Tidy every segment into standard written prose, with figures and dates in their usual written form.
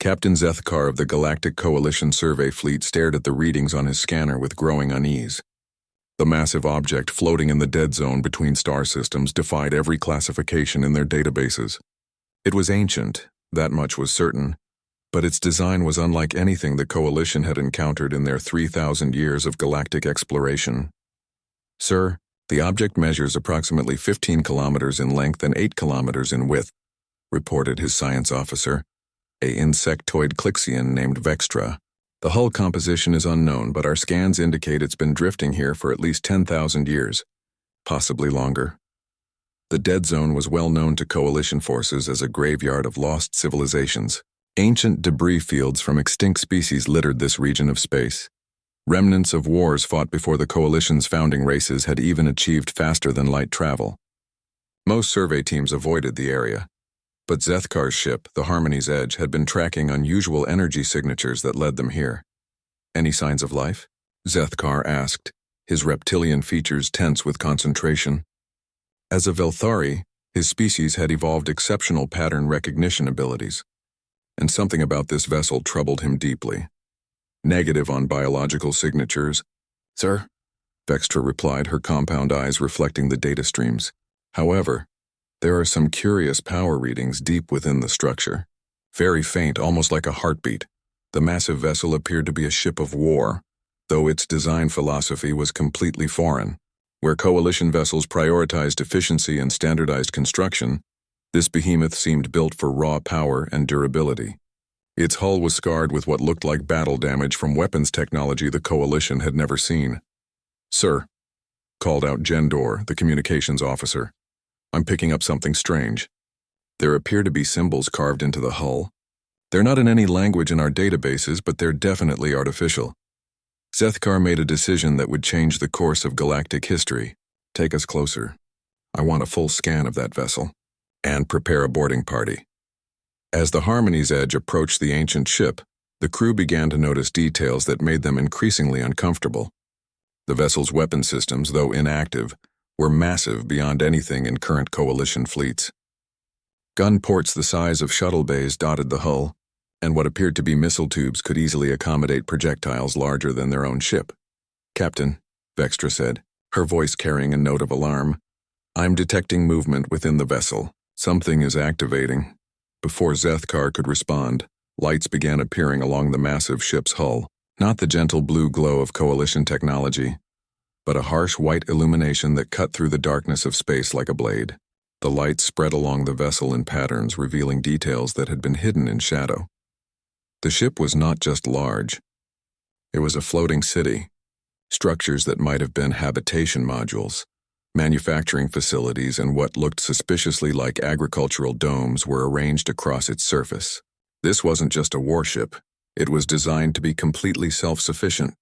Captain Zethkar of the Galactic Coalition survey fleet stared at the readings on his scanner with growing unease. The massive object floating in the dead zone between star systems defied every classification in their databases. It was ancient, that much was certain, but its design was unlike anything the Coalition had encountered in their 3,000 years of galactic exploration. "Sir, the object measures approximately 15 kilometers in length and 8 kilometers in width," reported his science officer, a insectoid Clixian named Vextra. "The hull composition is unknown, but our scans indicate it's been drifting here for at least 10,000 years, possibly longer." The dead zone was well known to Coalition forces as a graveyard of lost civilizations. Ancient debris fields from extinct species littered this region of space. Remnants of wars fought before the Coalition's founding races had even achieved faster-than-light travel. Most survey teams avoided the area, but Zethkar's ship, the Harmony's Edge, had been tracking unusual energy signatures that led them here. "Any signs of life?" Zethkar asked, his reptilian features tense with concentration. As a Velthari, his species had evolved exceptional pattern recognition abilities, and something about this vessel troubled him deeply. "Negative on biological signatures." "Sir?" Vextra replied, her compound eyes reflecting the data streams. "However, there are some curious power readings deep within the structure. Very faint, almost like a heartbeat. The massive vessel appeared to be a ship of war, though its design philosophy was completely foreign. Where Coalition vessels prioritized efficiency and standardized construction, this behemoth seemed built for raw power and durability. Its hull was scarred with what looked like battle damage from weapons technology the Coalition had never seen. "Sir," called out Jendor, the communications officer, "I'm picking up something strange. There appear to be symbols carved into the hull. They're not in any language in our databases, but they're definitely artificial." Zethkar made a decision that would change the course of galactic history. "Take us closer. I want a full scan of that vessel. And prepare a boarding party." As the Harmony's Edge approached the ancient ship, the crew began to notice details that made them increasingly uncomfortable. The vessel's weapon systems, though inactive, were massive beyond anything in current Coalition fleets. Gun ports the size of shuttle bays dotted the hull, and what appeared to be missile tubes could easily accommodate projectiles larger than their own ship. "Captain," Vextra said, her voice carrying a note of alarm, "I'm detecting movement within the vessel. Something is activating." Before Zethkar could respond, lights began appearing along the massive ship's hull, not the gentle blue glow of Coalition technology, but a harsh white illumination that cut through the darkness of space like a blade. The light spread along the vessel in patterns, revealing details that had been hidden in shadow. The ship was not just large. It was a floating city. Structures that might have been habitation modules, manufacturing facilities, and what looked suspiciously like agricultural domes were arranged across its surface. This wasn't just a warship. It was designed to be completely self-sufficient,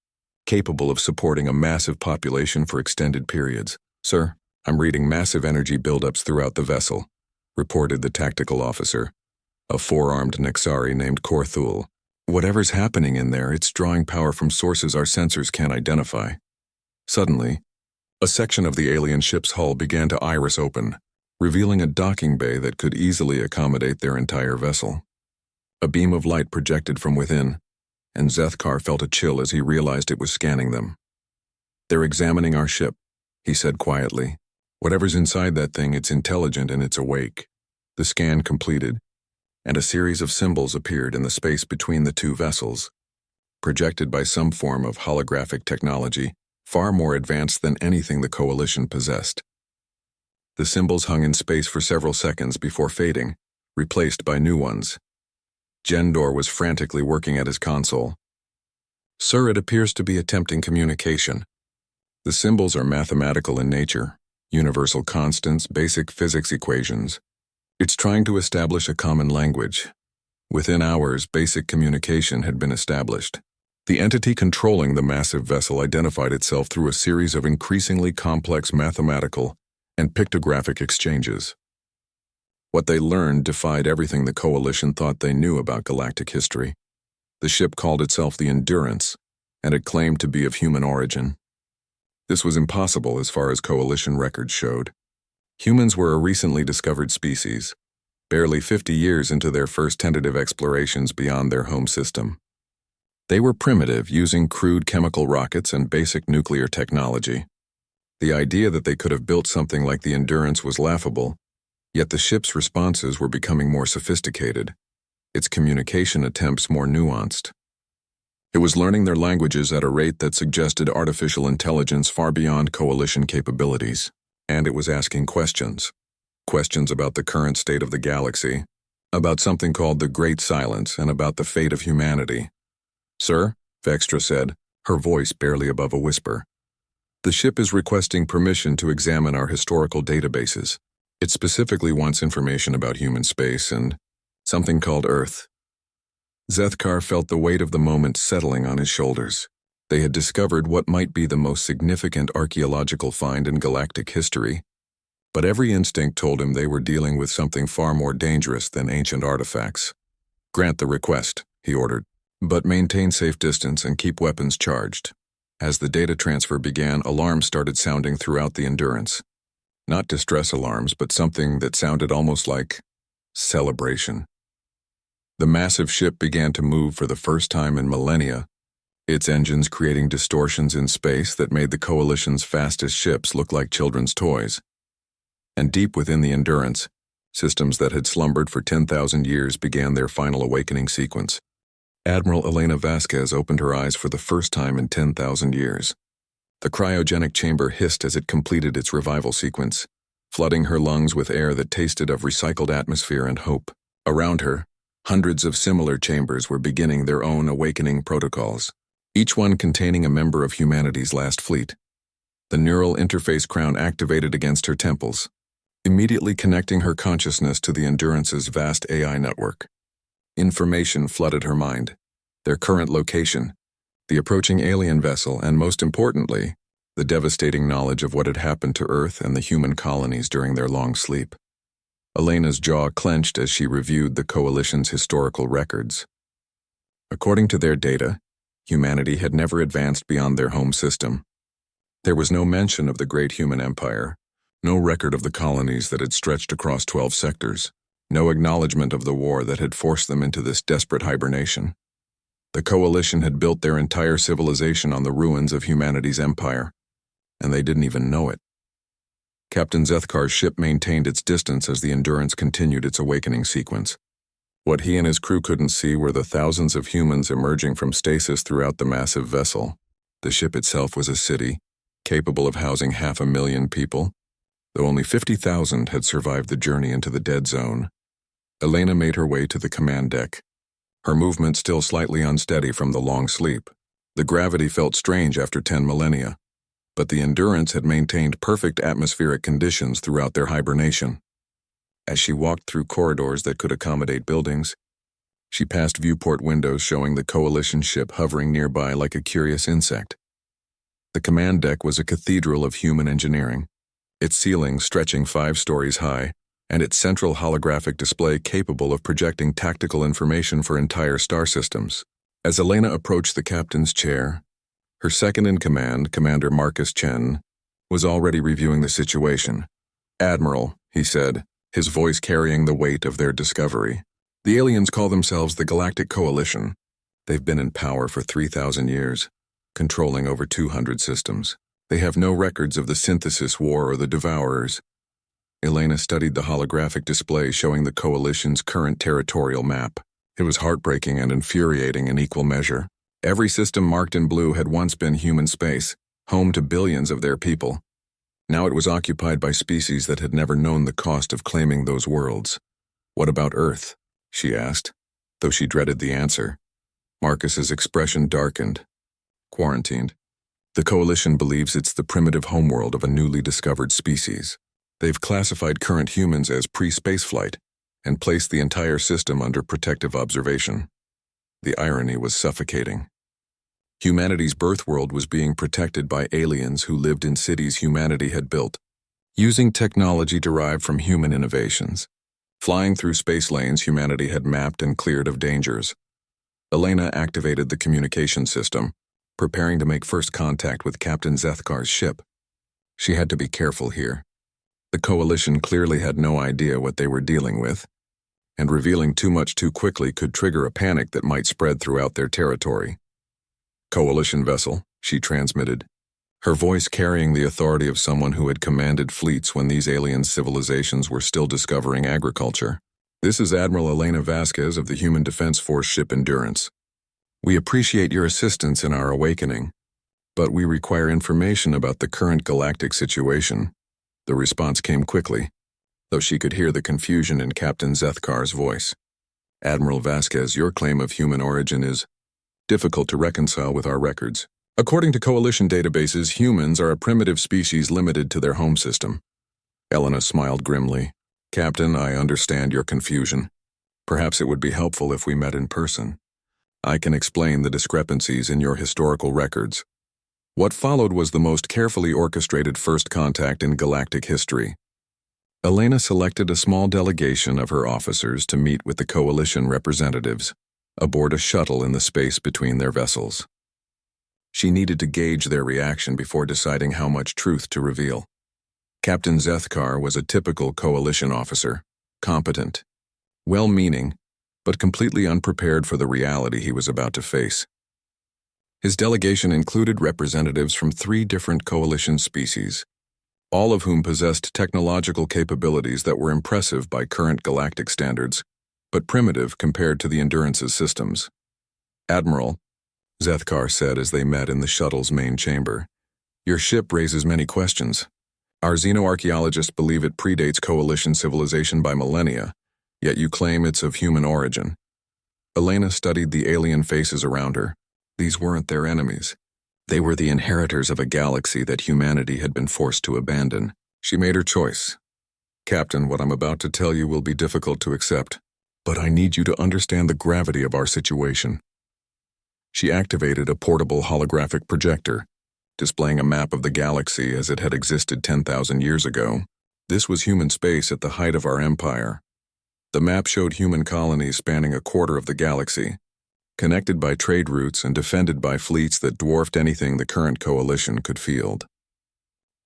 capable of supporting a massive population for extended periods. "Sir, I'm reading massive energy buildups throughout the vessel," reported the tactical officer, a four-armed Nexari named Korthul. "Whatever's happening in there, it's drawing power from sources our sensors can't identify." Suddenly, a section of the alien ship's hull began to iris open, revealing a docking bay that could easily accommodate their entire vessel. A beam of light projected from within, and Zethkar felt a chill as he realized it was scanning them. "They're examining our ship," he said quietly. "Whatever's inside that thing, it's intelligent and it's awake." The scan completed, and a series of symbols appeared in the space between the two vessels, projected by some form of holographic technology far more advanced than anything the Coalition possessed. The symbols hung in space for several seconds before fading, replaced by new ones. Jendor was frantically working at his console. "Sir, it appears to be attempting communication. The symbols are mathematical in nature, universal constants, basic physics equations. It's trying to establish a common language. Within hours, basic communication had been established. The entity controlling the massive vessel identified itself through a series of increasingly complex mathematical and pictographic exchanges. What they learned defied everything the Coalition thought they knew about galactic history. The ship called itself the Endurance, and it claimed to be of human origin. This was impossible as far as Coalition records showed. Humans were a recently discovered species, barely 50 years into their first tentative explorations beyond their home system. They were primitive, using crude chemical rockets and basic nuclear technology. The idea that they could have built something like the Endurance was laughable, yet the ship's responses were becoming more sophisticated, its communication attempts more nuanced. It was learning their languages at a rate that suggested artificial intelligence far beyond Coalition capabilities, and it was asking questions. Questions about the current state of the galaxy, about something called the Great Silence, and about the fate of humanity. "Sir," Vextra said, her voice barely above a whisper, "the ship is requesting permission to examine our historical databases. It specifically wants information about human space and something called Earth." Zethkar felt the weight of the moment settling on his shoulders. They had discovered what might be the most significant archaeological find in galactic history, but every instinct told him they were dealing with something far more dangerous than ancient artifacts. "Grant the request," he ordered, "but maintain safe distance and keep weapons charged." As the data transfer began, alarms started sounding throughout the Endurance. Not distress alarms, but something that sounded almost like celebration. The massive ship began to move for the first time in millennia, its engines creating distortions in space that made the Coalition's fastest ships look like children's toys. And deep within the Endurance, systems that had slumbered for 10,000 years began their final awakening sequence. Admiral Elena Vasquez opened her eyes for the first time in 10,000 years. The cryogenic chamber hissed as it completed its revival sequence, flooding her lungs with air that tasted of recycled atmosphere and hope. Around her, hundreds of similar chambers were beginning their own awakening protocols, each one containing a member of humanity's last fleet. The neural interface crown activated against her temples, immediately connecting her consciousness to the Endurance's vast AI network. Information flooded her mind: their current location, the approaching alien vessel, and most importantly, the devastating knowledge of what had happened to Earth and the human colonies during their long sleep. Elena's jaw clenched as she reviewed the Coalition's historical records. According to their data, humanity had never advanced beyond their home system. There was no mention of the great human empire, no record of the colonies that had stretched across 12 sectors, no acknowledgement of the war that had forced them into this desperate hibernation. The Coalition had built their entire civilization on the ruins of humanity's empire, and they didn't even know it. Captain Zethkar's ship maintained its distance as the Endurance continued its awakening sequence. What he and his crew couldn't see were the thousands of humans emerging from stasis throughout the massive vessel. The ship itself was a city, capable of housing 500,000 people, though only 50,000 had survived the journey into the dead zone. Elena made her way to the command deck, her movement still slightly unsteady from the long sleep. The gravity felt strange after 10 millennia, but the Endurance had maintained perfect atmospheric conditions throughout their hibernation. As she walked through corridors that could accommodate buildings, she passed viewport windows showing the Coalition ship hovering nearby like a curious insect. The command deck was a cathedral of human engineering, its ceiling stretching 5 stories high, and its central holographic display capable of projecting tactical information for entire star systems. As Elena approached the captain's chair, her second-in-command, Commander Marcus Chen, was already reviewing the situation. "Admiral," he said, his voice carrying the weight of their discovery. "The aliens call themselves the Galactic Coalition. They've been in power for 3,000 years, controlling over 200 systems. They have no records of the Synthesis War or the Devourers." Elena studied the holographic display showing the Coalition's current territorial map. It was heartbreaking and infuriating in equal measure. Every system marked in blue had once been human space, home to billions of their people. Now it was occupied by species that had never known the cost of claiming those worlds. "What about Earth?" she asked, though she dreaded the answer. Marcus's expression darkened. "Quarantined. The Coalition believes it's the primitive homeworld of a newly discovered species. They've classified current humans as pre-spaceflight and placed the entire system under protective observation." The irony was suffocating. Humanity's birth world was being protected by aliens who lived in cities humanity had built, using technology derived from human innovations. Flying through space lanes humanity had mapped and cleared of dangers. Elena activated the communication system, preparing to make first contact with Captain Zethkar's ship. She had to be careful here. The Coalition clearly had no idea what they were dealing with, and revealing too much too quickly could trigger a panic that might spread throughout their territory. "Coalition vessel," she transmitted, her voice carrying the authority of someone who had commanded fleets when these alien civilizations were still discovering agriculture. "This is Admiral Elena Vasquez of the Human Defense Force ship Endurance. We appreciate your assistance in our awakening, but we require information about the current galactic situation." The response came quickly, though she could hear the confusion in Captain Zethkar's voice. "Admiral Vasquez, your claim of human origin is difficult to reconcile with our records. According to Coalition databases, humans are a primitive species limited to their home system." Elena smiled grimly. "Captain, I understand your confusion. Perhaps it would be helpful if we met in person. I can explain the discrepancies in your historical records." What followed was the most carefully orchestrated first contact in galactic history. Elena selected a small delegation of her officers to meet with the Coalition representatives aboard a shuttle in the space between their vessels. She needed to gauge their reaction before deciding how much truth to reveal. Captain Zethkar was a typical Coalition officer, competent, well-meaning, but completely unprepared for the reality he was about to face. His delegation included representatives from 3 different Coalition species, all of whom possessed technological capabilities that were impressive by current galactic standards, but primitive compared to the Endurance's systems. "Admiral," Zethkar said as they met in the shuttle's main chamber, "your ship raises many questions. Our xenoarchaeologists believe it predates Coalition civilization by millennia, yet you claim it's of human origin." Elena studied the alien faces around her. These weren't their enemies. They were the inheritors of a galaxy that humanity had been forced to abandon. She made her choice. "Captain, what I'm about to tell you will be difficult to accept, but I need you to understand the gravity of our situation." She activated a portable holographic projector, displaying a map of the galaxy as it had existed 10,000 years ago. This was human space at the height of our empire. The map showed human colonies spanning a quarter of the galaxy, connected by trade routes and defended by fleets that dwarfed anything the current Coalition could field.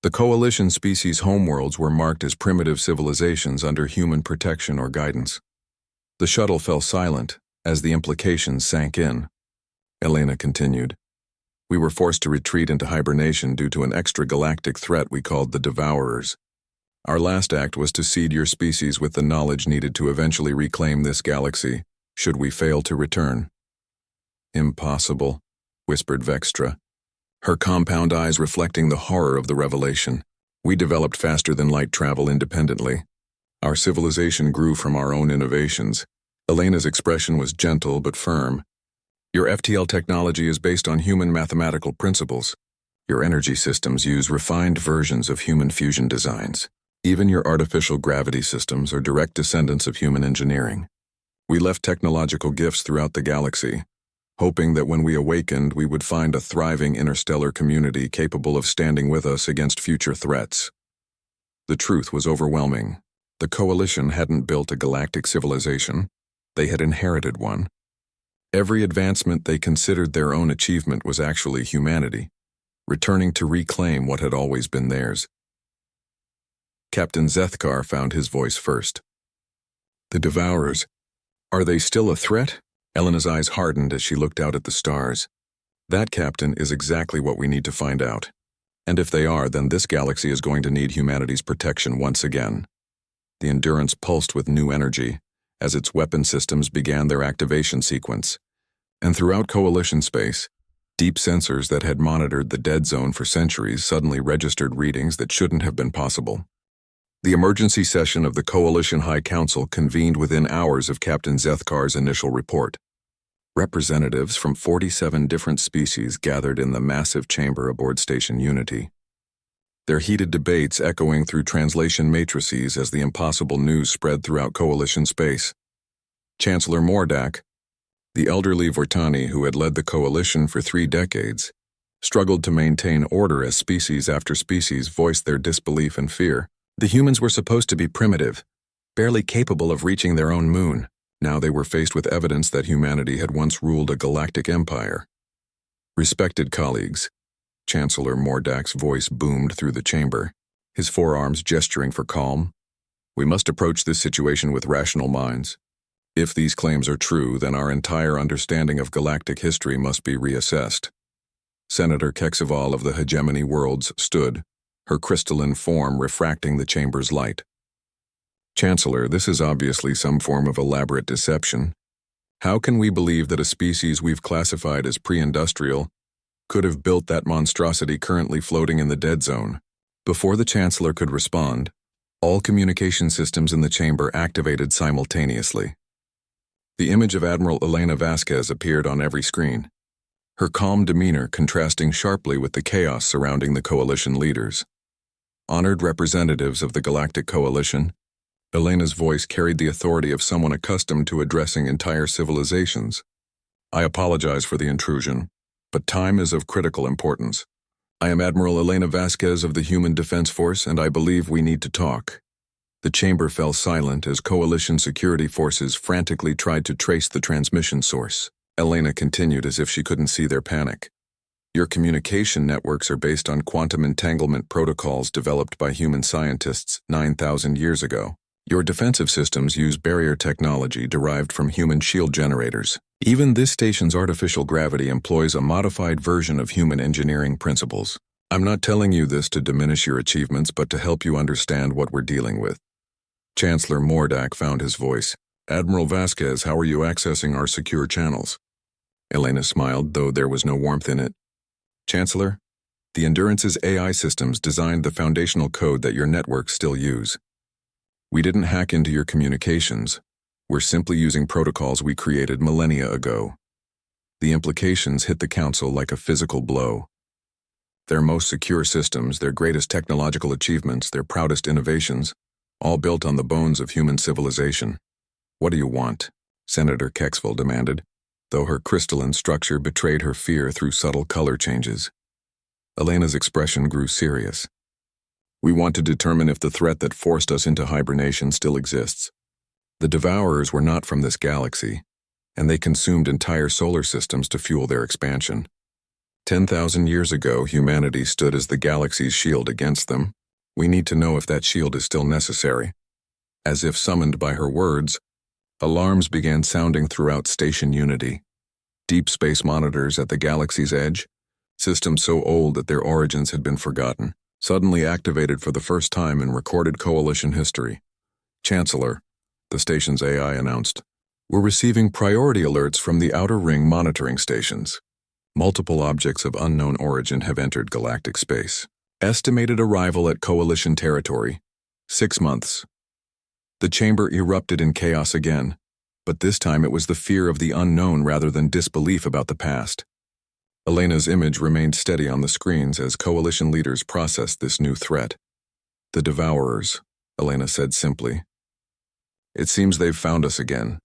The Coalition species' homeworlds were marked as primitive civilizations under human protection or guidance. The shuttle fell silent as the implications sank in. Elena continued, "We were forced to retreat into hibernation due to an extragalactic threat we called the Devourers. Our last act was to seed your species with the knowledge needed to eventually reclaim this galaxy, should we fail to return." "Impossible," whispered Vextra, her compound eyes reflecting the horror of the revelation. "We developed faster than light travel independently. Our civilization grew from our own innovations." Elena's expression was gentle but firm. "Your FTL technology is based on human mathematical principles. Your energy systems use refined versions of human fusion designs. Even your artificial gravity systems are direct descendants of human engineering. We left technological gifts throughout the galaxy, hoping that when we awakened we would find a thriving interstellar community capable of standing with us against future threats." The truth was overwhelming. The Coalition hadn't built a galactic civilization. They had inherited one. Every advancement they considered their own achievement was actually humanity, returning to reclaim what had always been theirs. Captain Zethkar found his voice first. "The Devourers, are they still a threat?" Elena's eyes hardened as she looked out at the stars. "That, Captain, is exactly what we need to find out. And if they are, then this galaxy is going to need humanity's protection once again." The Endurance pulsed with new energy as its weapon systems began their activation sequence. And throughout Coalition space, deep sensors that had monitored the dead zone for centuries suddenly registered readings that shouldn't have been possible. The emergency session of the Coalition High Council convened within hours of Captain Zethkar's initial report. Representatives from 47 different species gathered in the massive chamber aboard Station Unity, their heated debates echoing through translation matrices as the impossible news spread throughout Coalition space. Chancellor Mordak, the elderly Vortani who had led the Coalition for 3 decades, struggled to maintain order as species after species voiced their disbelief and fear. The humans were supposed to be primitive, barely capable of reaching their own moon. Now they were faced with evidence that humanity had once ruled a galactic empire. "Respected colleagues," Chancellor Mordak's voice boomed through the chamber, his forearms gesturing for calm. "We must approach this situation with rational minds. If these claims are true, then our entire understanding of galactic history must be reassessed. Senator Kexaval of the Hegemony Worlds stood, her crystalline form refracting the chamber's light. Chancellor, this is obviously some form of elaborate deception. How can we believe that a species we've classified as pre-industrial could have built that monstrosity currently floating in the dead zone? Before the Chancellor could respond, all communication systems in the chamber activated simultaneously. The image of Admiral Elena Vasquez appeared on every screen, her calm demeanor contrasting sharply with the chaos surrounding the coalition leaders. Honored representatives of the Galactic Coalition, Elena's voice carried the authority of someone accustomed to addressing entire civilizations. I apologize for the intrusion, but time is of critical importance. I am Admiral Elena Vasquez of the Human Defense Force, and I believe we need to talk. The chamber fell silent as coalition security forces frantically tried to trace the transmission source. Elena continued as if she couldn't see their panic. Your communication networks are based on quantum entanglement protocols developed by human scientists 9,000 years ago. Your defensive systems use barrier technology derived from human shield generators. Even this station's artificial gravity employs a modified version of human engineering principles. I'm not telling you this to diminish your achievements, but to help you understand what we're dealing with. Chancellor Mordak found his voice. Admiral Vasquez, how are you accessing our secure channels? Elena smiled, though there was no warmth in it. Chancellor, the Endurance's AI systems designed the foundational code that your networks still use. We didn't hack into your communications. We're simply using protocols we created millennia ago. The implications hit the Council like a physical blow. Their most secure systems, their greatest technological achievements, their proudest innovations, all built on the bones of human civilization. What do you want? Senator Kexville demanded, though her crystalline structure betrayed her fear through subtle color changes. Elena's expression grew serious. We want to determine if the threat that forced us into hibernation still exists. The Devourers were not from this galaxy, and they consumed entire solar systems to fuel their expansion. 10,000 years ago, humanity stood as the galaxy's shield against them. We need to know if that shield is still necessary. As if summoned by her words, alarms began sounding throughout Station Unity. Deep space monitors at the galaxy's edge, systems so old that their origins had been forgotten, suddenly activated for the first time in recorded Coalition history. Chancellor, the station's AI announced, we're receiving priority alerts from the Outer Ring monitoring stations. Multiple objects of unknown origin have entered galactic space. Estimated arrival at Coalition territory, 6 months. The chamber erupted in chaos again, but this time it was the fear of the unknown rather than disbelief about the past. Elena's image remained steady on the screens as Coalition leaders processed this new threat. The Devourers, Elena said simply. It seems they've found us again.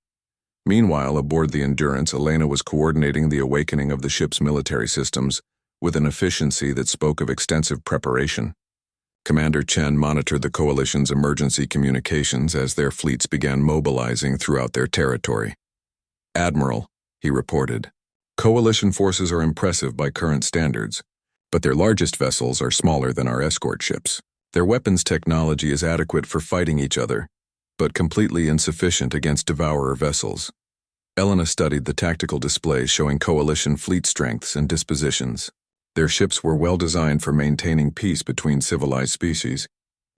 Meanwhile, aboard the Endurance, Elena was coordinating the awakening of the ship's military systems with an efficiency that spoke of extensive preparation. Commander Chen monitored the Coalition's emergency communications as their fleets began mobilizing throughout their territory. Admiral, he reported, Coalition forces are impressive by current standards, but their largest vessels are smaller than our escort ships. Their weapons technology is adequate for fighting each other, but completely insufficient against Devourer vessels. Elena studied the tactical displays showing Coalition fleet strengths and dispositions. Their ships were well designed for maintaining peace between civilized species,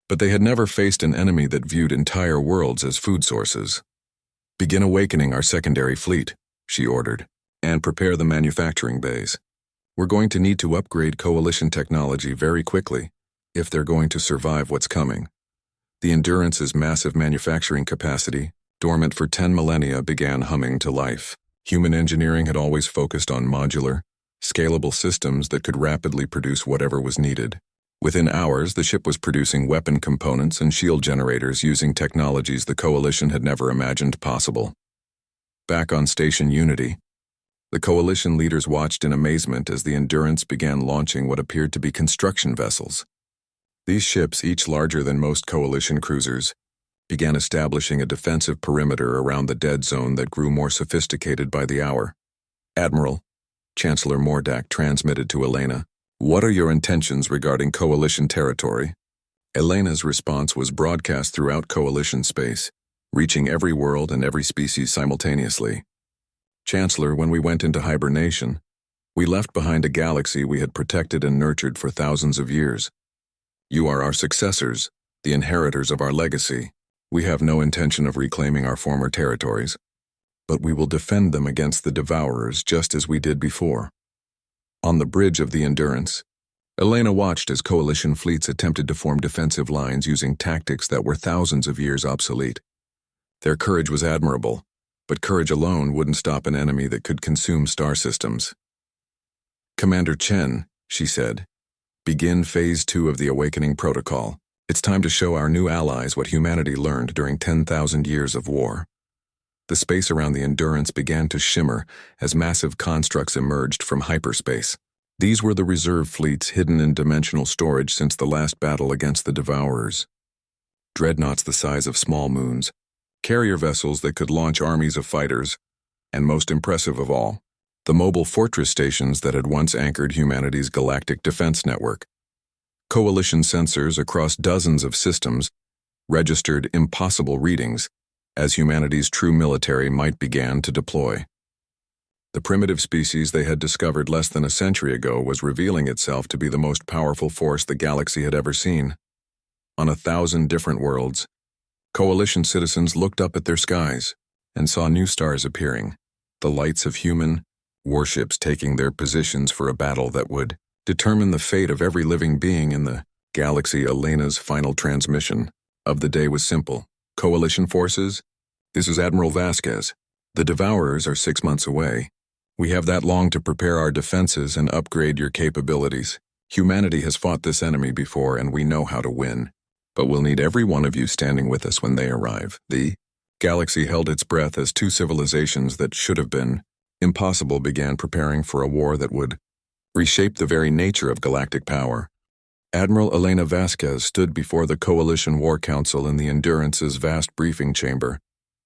but they had never faced an enemy that viewed entire worlds as food sources. Begin awakening our secondary fleet, she ordered, and prepare the manufacturing bays. We're going to need to upgrade Coalition technology very quickly if they're going to survive what's coming. The Endurance's massive manufacturing capacity, dormant for 10 millennia, began humming to life. Human engineering had always focused on modular, scalable systems that could rapidly produce whatever was needed. Within hours, the ship was producing weapon components and shield generators using technologies the Coalition had never imagined possible. Back on Station Unity, the Coalition leaders watched in amazement as the Endurance began launching what appeared to be construction vessels. These ships, each larger than most Coalition cruisers, began establishing a defensive perimeter around the dead zone that grew more sophisticated by the hour. Admiral, Chancellor Mordak transmitted to Elena, what are your intentions regarding Coalition territory? Elena's response was broadcast throughout Coalition space. reaching every world and every species simultaneously. Chancellor, when we went into hibernation, we left behind a galaxy we had protected and nurtured for thousands of years. You are our successors, the inheritors of our legacy. We have no intention of reclaiming our former territories, but we will defend them against the Devourers just as we did before. On the bridge of the Endurance, Elena watched as coalition fleets attempted to form defensive lines using tactics that were thousands of years obsolete. Their courage was admirable, but courage alone wouldn't stop an enemy that could consume star systems. Commander Chen, she said, begin Phase 2 of the Awakening Protocol. It's time to show our new allies what humanity learned during 10,000 years of war. The space around the Endurance began to shimmer as massive constructs emerged from hyperspace. These were the reserve fleets hidden in dimensional storage since the last battle against the Devourers. Dreadnoughts the size of small moons, carrier vessels that could launch armies of fighters, and most impressive of all, the mobile fortress stations that had once anchored humanity's galactic defense network. Coalition sensors across dozens of systems registered impossible readings as humanity's true military might began to deploy. The primitive species they had discovered less than a century ago was revealing itself to be the most powerful force the galaxy had ever seen. On 1,000 different worlds, coalition citizens looked up at their skies and saw new stars appearing, the lights of human warships taking their positions for a battle that would determine the fate of every living being in the galaxy. Elena's final transmission of the day was simple. Coalition forces, this is Admiral Vasquez. The Devourers are 6 months away. We have that long to prepare our defenses and upgrade your capabilities. Humanity has fought this enemy before and we know how to win. But we'll need every one of you standing with us when they arrive. The galaxy held its breath as two civilizations that should have been impossible began preparing for a war that would reshape the very nature of galactic power. Admiral Elena Vasquez stood before the Coalition War Council in the Endurance's vast briefing chamber,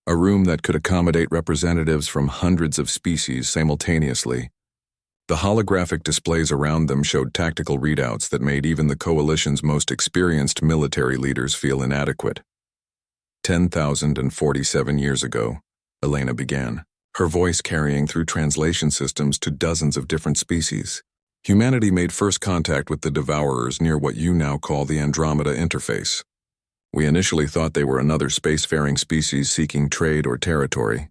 a room that could accommodate representatives from hundreds of species simultaneously. The holographic displays around them showed tactical readouts that made even the Coalition's most experienced military leaders feel inadequate. 10,047 years ago, Elena began, her voice carrying through translation systems to dozens of different species. Humanity made first contact with the Devourers near what you now call the Andromeda Interface. We initially thought they were another spacefaring species seeking trade or territory.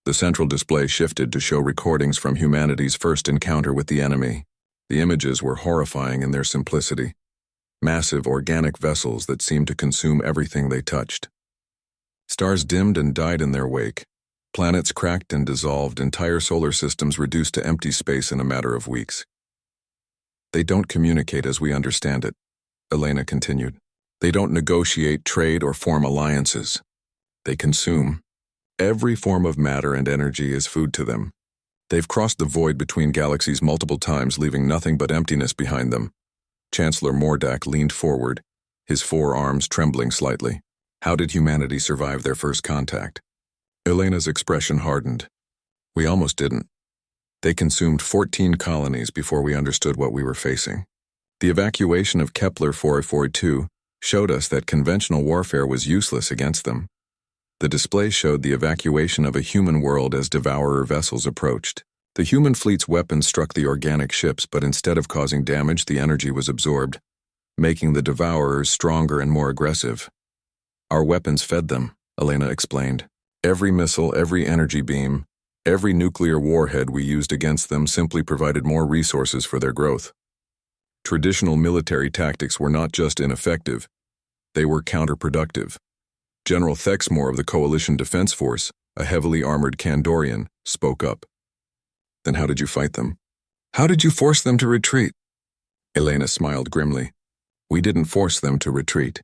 The central display shifted to show recordings from humanity's first encounter with the enemy. The images were horrifying in their simplicity. Massive organic vessels that seemed to consume everything they touched. Stars dimmed and died in their wake. Planets cracked and dissolved, entire solar systems reduced to empty space in a matter of weeks. They don't communicate as we understand it, Elena continued. They don't negotiate, trade, or form alliances. They consume. Every form of matter and energy is food to them. They've crossed the void between galaxies multiple times, leaving nothing but emptiness behind them. Chancellor Mordak leaned forward, his forearms trembling slightly. How did humanity survive their first contact? Elena's expression hardened. We almost didn't. They consumed 14 colonies before we understood what we were facing. The evacuation of Kepler 442 showed us that conventional warfare was useless against them. The display showed the evacuation of a human world as Devourer vessels approached. The human fleet's weapons struck the organic ships, but instead of causing damage, the energy was absorbed, making the Devourers stronger and more aggressive. Our weapons fed them, Elena explained. Every missile, every energy beam, every nuclear warhead we used against them simply provided more resources for their growth. Traditional military tactics were not just ineffective, they were counterproductive. General Thexmore of the Coalition Defense Force, a heavily armored Kandorian, spoke up. Then how did you fight them? How did you force them to retreat? Elena smiled grimly. We didn't force them to retreat.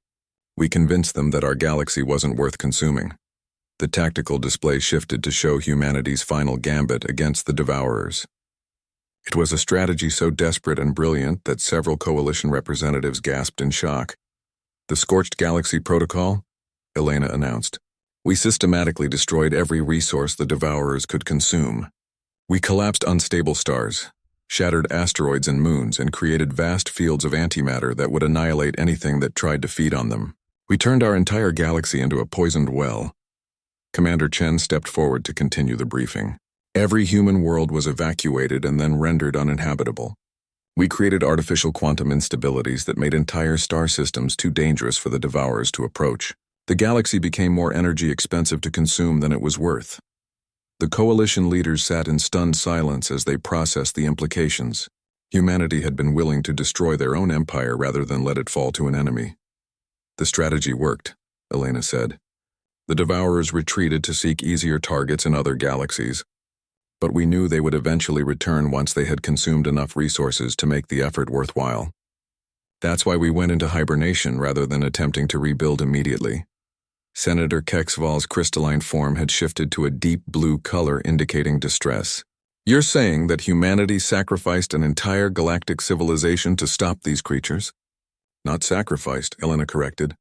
We convinced them that our galaxy wasn't worth consuming. The tactical display shifted to show humanity's final gambit against the Devourers. It was a strategy so desperate and brilliant that several Coalition representatives gasped in shock. The Scorched Galaxy Protocol, Elena announced. We systematically destroyed every resource the Devourers could consume. We collapsed unstable stars, shattered asteroids and moons, and created vast fields of antimatter that would annihilate anything that tried to feed on them. We turned our entire galaxy into a poisoned well, Commander Chen stepped forward to continue the briefing. Every human world was evacuated and then rendered uninhabitable. We created artificial quantum instabilities that made entire star systems too dangerous for the Devourers to approach. The galaxy became more energy expensive to consume than it was worth. The coalition leaders sat in stunned silence as they processed the implications. Humanity had been willing to destroy their own empire rather than let it fall to an enemy. The strategy worked, Elena said. The Devourers retreated to seek easier targets in other galaxies, but we knew they would eventually return once they had consumed enough resources to make the effort worthwhile. That's why we went into hibernation rather than attempting to rebuild immediately. Senator Kexval's crystalline form had shifted to a deep blue color indicating distress. You're saying that humanity sacrificed an entire galactic civilization to stop these creatures? Not sacrificed, Elena corrected.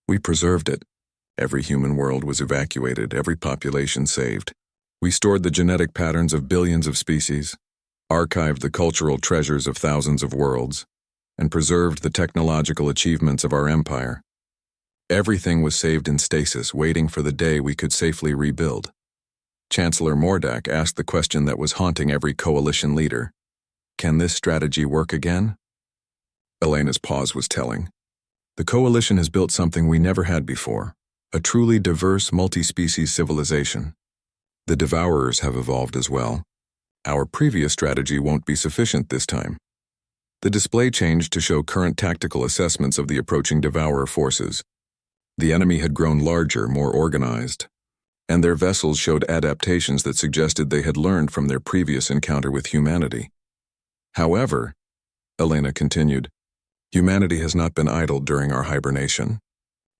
We preserved it. Every human world was evacuated, every population saved. We stored the genetic patterns of billions of species, archived the cultural treasures of thousands of worlds, and preserved the technological achievements of our empire. Everything was saved in stasis, waiting for the day we could safely rebuild. Chancellor Mordak asked the question that was haunting every coalition leader. Can this strategy work again? Elena's pause was telling. The coalition has built something we never had before, a truly diverse, multi-species civilization. The Devourers have evolved as well. Our previous strategy won't be sufficient this time. The display changed to show current tactical assessments of the approaching Devourer forces. The enemy had grown larger, more organized, and their vessels showed adaptations that suggested they had learned from their previous encounter with humanity. However, Elena continued, humanity has not been idle during our hibernation.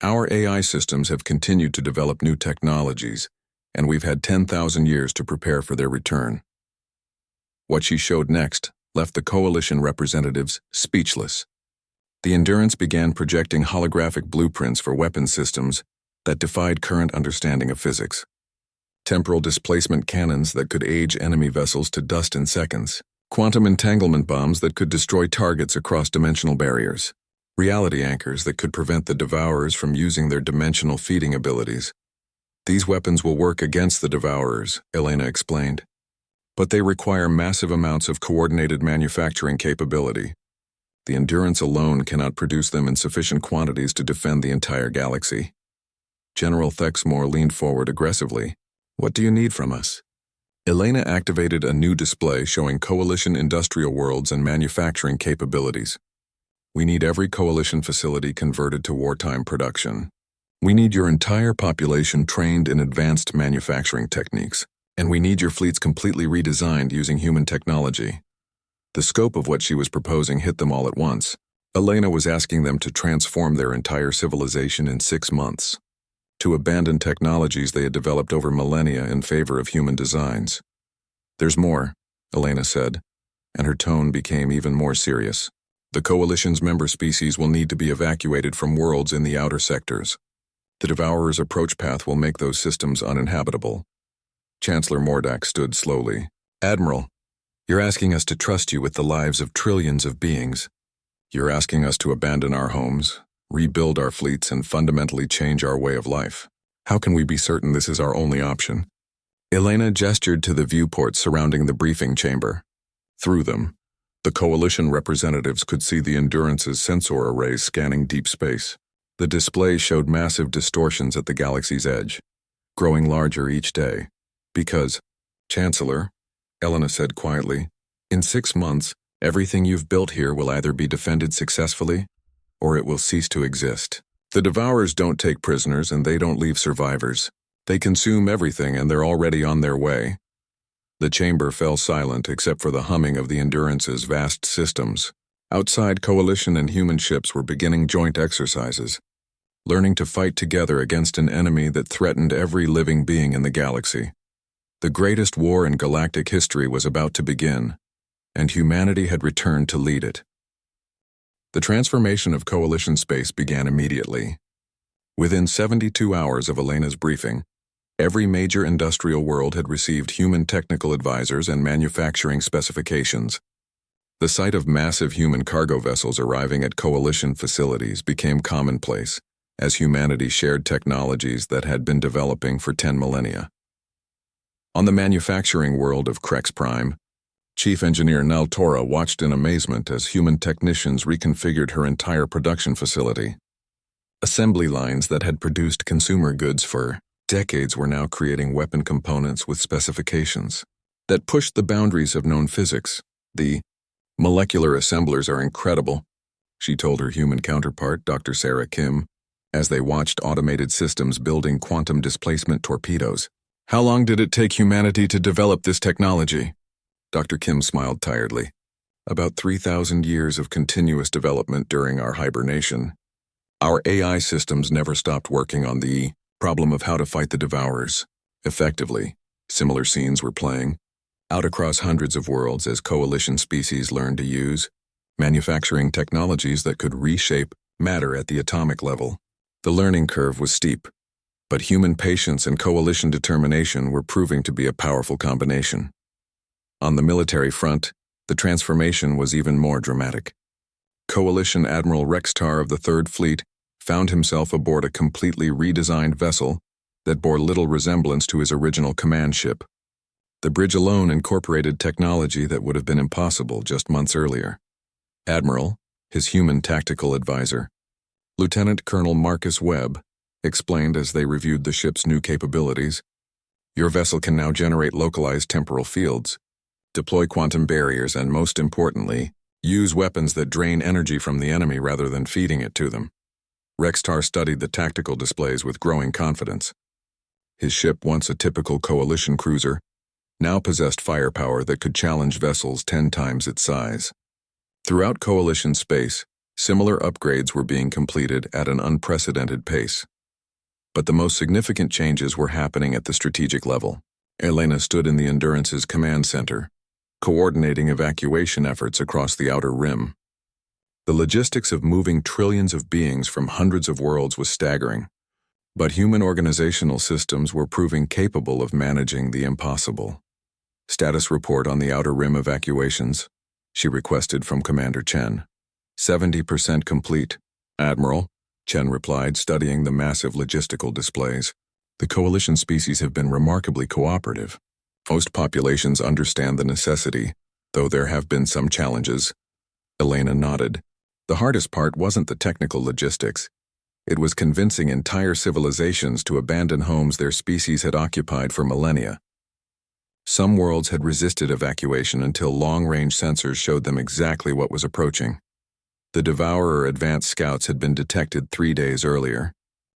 Our AI systems have continued to develop new technologies, and we've had 10,000 years to prepare for their return. What she showed next left the coalition representatives speechless. The Endurance began projecting holographic blueprints for weapon systems that defied current understanding of physics. Temporal displacement cannons that could age enemy vessels to dust in seconds. Quantum entanglement bombs that could destroy targets across dimensional barriers. Reality anchors that could prevent the Devourers from using their dimensional feeding abilities. These weapons will work against the Devourers, Elena explained. But they require massive amounts of coordinated manufacturing capability. The Endurance alone cannot produce them in sufficient quantities to defend the entire galaxy. General Thexmore leaned forward aggressively. What do you need from us? Elena activated a new display showing coalition industrial worlds and manufacturing capabilities. We need every coalition facility converted to wartime production. We need your entire population trained in advanced manufacturing techniques, and we need your fleets completely redesigned using human technology. The scope of what she was proposing hit them all at once. Elena was asking them to transform their entire civilization in 6 months, to abandon technologies they had developed over millennia in favor of human designs. There's more, Elena said, and her tone became even more serious. The Coalition's member species will need to be evacuated from worlds in the outer sectors. The Devourer's approach path will make those systems uninhabitable. Chancellor Mordak stood slowly. Admiral, you're asking us to trust you with the lives of trillions of beings. You're asking us to abandon our homes, rebuild our fleets, and fundamentally change our way of life. How can we be certain this is our only option? Elena gestured to the viewports surrounding the briefing chamber. Through them, the Coalition representatives could see the Endurance's sensor arrays scanning deep space. The display showed massive distortions at the galaxy's edge, growing larger each day. Because, Chancellor, Elena said quietly, in 6 months, everything you've built here will either be defended successfully, or it will cease to exist. The Devourers don't take prisoners and they don't leave survivors. They consume everything and they're already on their way. The chamber fell silent except for the humming of the Endurance's vast systems. Outside, Coalition and human ships were beginning joint exercises, learning to fight together against an enemy that threatened every living being in the galaxy. The greatest war in galactic history was about to begin, and humanity had returned to lead it. The transformation of Coalition space began immediately. Within 72 hours of Elena's briefing, every major industrial world had received human technical advisors and manufacturing specifications. The sight of massive human cargo vessels arriving at Coalition facilities became commonplace, as humanity shared technologies that had been developing for 10 millennia. On the manufacturing world of Crex Prime, Chief Engineer Naltora watched in amazement as human technicians reconfigured her entire production facility. Assembly lines that had produced consumer goods for decades were now creating weapon components with specifications that pushed the boundaries of known physics. The molecular assemblers are incredible, she told her human counterpart, Dr. Sarah Kim, as they watched automated systems building quantum displacement torpedoes. How long did it take humanity to develop this technology? Dr. Kim smiled tiredly. About 3,000 years of continuous development during our hibernation. Our AI systems never stopped working on the problem of how to fight the Devourers effectively. Similar scenes were playing out across hundreds of worlds as coalition species learned to use manufacturing technologies that could reshape matter at the atomic level. The learning curve was steep, but human patience and coalition determination were proving to be a powerful combination. On the military front, the transformation was even more dramatic. Coalition Admiral Rextar of the Third Fleet found himself aboard a completely redesigned vessel that bore little resemblance to his original command ship. The bridge alone incorporated technology that would have been impossible just months earlier. Admiral, his human tactical advisor, Lieutenant Colonel Marcus Webb, explained as they reviewed the ship's new capabilities. Your vessel can now generate localized temporal fields, deploy quantum barriers, and most importantly, use weapons that drain energy from the enemy rather than feeding it to them. Rextar studied the tactical displays with growing confidence. His ship, once a typical coalition cruiser, now possessed firepower that could challenge vessels 10 times its size. Throughout coalition space, similar upgrades were being completed at an unprecedented pace. But the most significant changes were happening at the strategic level. Elena stood in the Endurance's command center, coordinating evacuation efforts across the outer rim. The logistics of moving trillions of beings from hundreds of worlds was staggering, but human organizational systems were proving capable of managing the impossible. Status report on the outer rim evacuations, she requested from Commander Chen. 70% complete, Admiral, Chen replied, studying the massive logistical displays. The coalition species have been remarkably cooperative. Most populations understand the necessity, though there have been some challenges. Elena nodded. The hardest part wasn't the technical logistics. It was convincing entire civilizations to abandon homes their species had occupied for millennia. Some worlds had resisted evacuation until long-range sensors showed them exactly what was approaching. The Devourer advanced scouts had been detected 3 days earlier,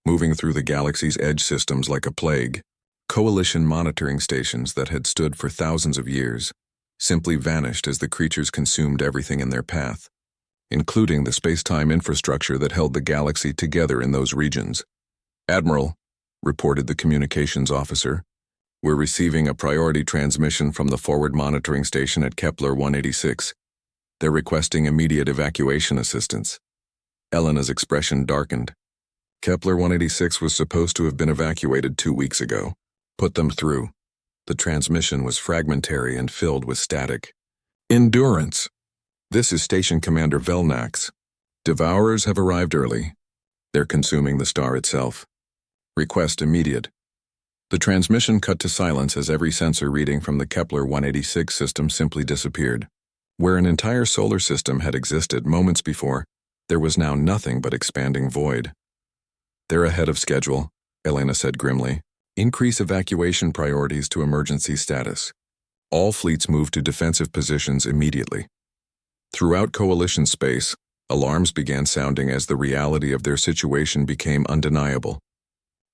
moving through the galaxy's edge systems like a plague. Coalition monitoring stations that had stood for thousands of years simply vanished as the creatures consumed everything in their path, including the space-time infrastructure that held the galaxy together in those regions. Admiral, reported the communications officer, we're receiving a priority transmission from the forward monitoring station at Kepler 186. They're requesting immediate evacuation assistance. Elena's expression darkened. Kepler 186 was supposed to have been evacuated 2 weeks ago. Put them through. The transmission was fragmentary and filled with static. Endurance. This is Station Commander Velnax. Devourers have arrived early. They're consuming the star itself. Request immediate. The transmission cut to silence as every sensor reading from the Kepler 186 system simply disappeared. Where an entire solar system had existed moments before, there was now nothing but expanding void. They're ahead of schedule, Elena said grimly. Increase evacuation priorities to emergency status. All fleets move to defensive positions immediately. Throughout coalition space, alarms began sounding as the reality of their situation became undeniable.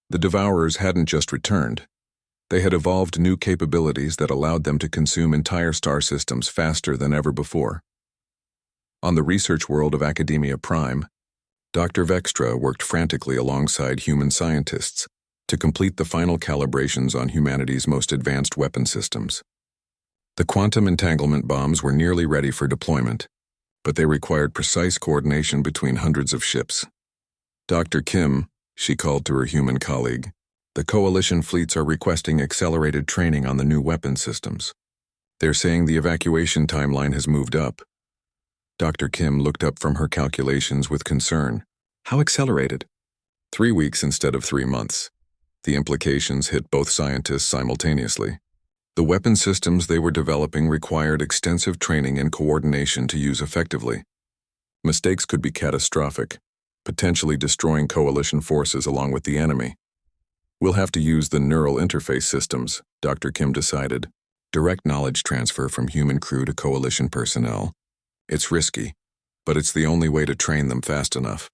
The Devourers hadn't just returned. They had evolved new capabilities that allowed them to consume entire star systems faster than ever before. On the research world of Academia Prime, Dr. Vextra worked frantically alongside human scientists to complete the final calibrations on humanity's most advanced weapon systems. The quantum entanglement bombs were nearly ready for deployment, but they required precise coordination between hundreds of ships. Dr. Kim, she called to her human colleague, the coalition fleets are requesting accelerated training on the new weapon systems. They're saying the evacuation timeline has moved up. Dr. Kim looked up from her calculations with concern. How accelerated? 3 weeks instead of 3 months. The implications hit both scientists simultaneously. The weapon systems they were developing required extensive training and coordination to use effectively. Mistakes could be catastrophic, potentially destroying coalition forces along with the enemy. We'll have to use the neural interface systems, Dr. Kim decided. Direct knowledge transfer from human crew to coalition personnel. It's risky, but it's the only way to train them fast enough.